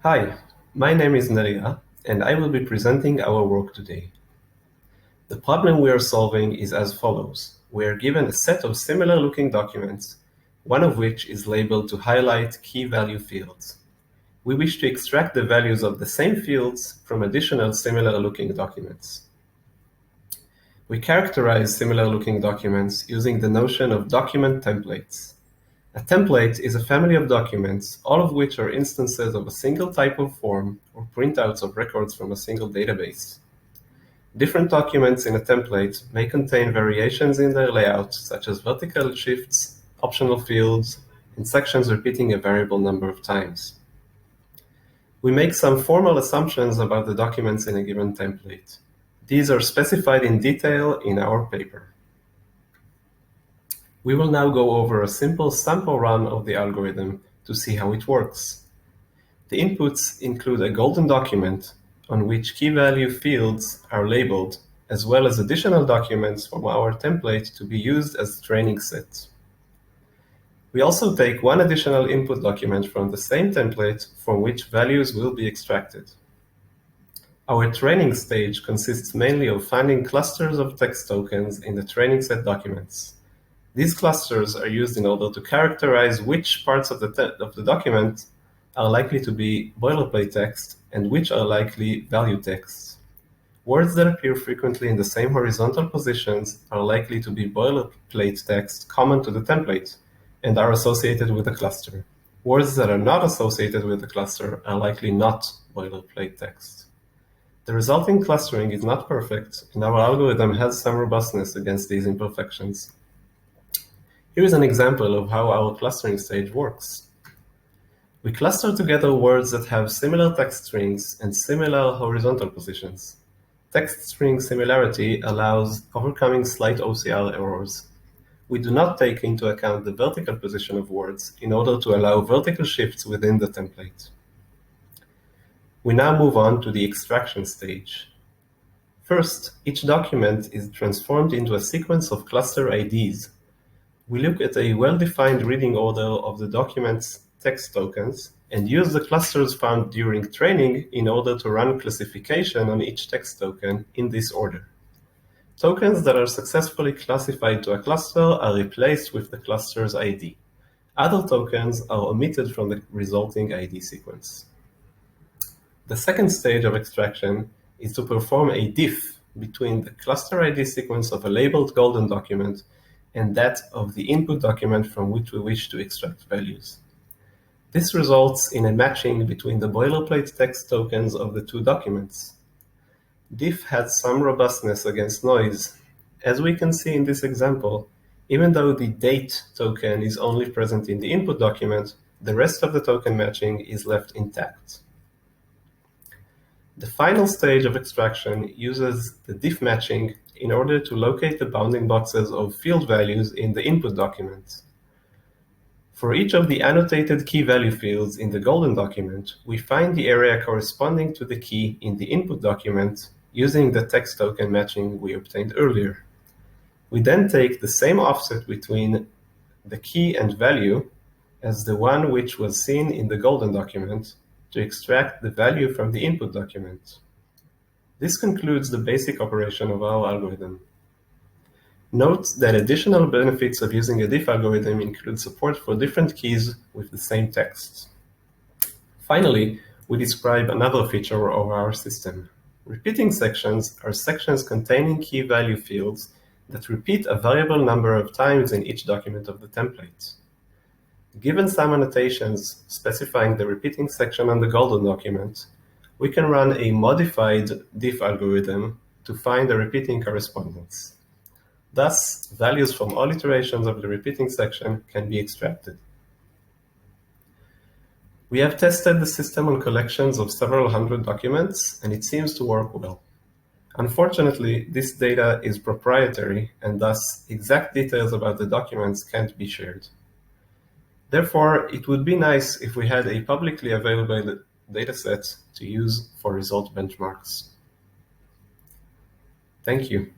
Hi, my name is Neria, and I will be presenting our work today. The problem we are solving is as follows. We are given a set of similar-looking documents, one of which is labeled to highlight key value fields. We wish to extract the values of the same fields from additional similar-looking documents. We characterize similar-looking documents using the notion of document templates. A template is a family of documents, all of which are instances of a single type of form or printouts of records from a single database. Different documents in a template may contain variations in their layout, such as vertical shifts, optional fields, and sections repeating a variable number of times. We make some formal assumptions about the documents in a given template. These are specified in detail in our paper. We will now go over a simple sample run of the algorithm to see how it works. The inputs include a golden document on which key value fields are labeled, as well as additional documents from our template to be used as training set. We also take one additional input document from the same template from which values will be extracted. Our training stage consists mainly of finding clusters of text tokens in the training set documents. These clusters are used in order to characterize which parts of the document are likely to be boilerplate text and which are likely value text. Words that appear frequently in the same horizontal positions are likely to be boilerplate text common to the template and are associated with the cluster. Words that are not associated with the cluster are likely not boilerplate text. The resulting clustering is not perfect, and our algorithm has some robustness against these imperfections. Here is an example of how our clustering stage works. We cluster together words that have similar text strings and similar horizontal positions. Text string similarity allows overcoming slight OCR errors. We do not take into account the vertical position of words in order to allow vertical shifts within the template. We now move on to the extraction stage. First, each document is transformed into a sequence of cluster IDs. We look at a well-defined reading order of the document's text tokens and use the clusters found during training in order to run classification on each text token in this order. Tokens that are successfully classified to a cluster are replaced with the cluster's ID. Other tokens are omitted from the resulting ID sequence. The second stage of extraction is to perform a diff between the cluster ID sequence of a labeled golden document and that of the input document from which we wish to extract values. This results in a matching between the boilerplate text tokens of the two documents. Diff has some robustness against noise. As we can see in this example, even though the date token is only present in the input document, the rest of the token matching is left intact. The final stage of extraction uses the diff matching in order to locate the bounding boxes of field values in the input document. For each of the annotated key value fields in the golden document, we find the area corresponding to the key in the input document using the text token matching we obtained earlier. We then take the same offset between the key and value as the one which was seen in the golden document to extract the value from the input document. This concludes the basic operation of our algorithm. Note that additional benefits of using a diff algorithm include support for different keys with the same text. Finally, we describe another feature of our system. Repeating sections are sections containing key value fields that repeat a variable number of times in each document of the template. Given some annotations specifying the repeating section on the golden document, we can run a modified diff algorithm to find the repeating correspondence. Thus, values from all iterations of the repeating section can be extracted. We have tested the system on collections of several hundred documents, and it seems to work well. Unfortunately, this data is proprietary, and thus exact details about the documents can't be shared. Therefore, it would be nice if we had a publicly available dataset to use for result benchmarks. Thank you.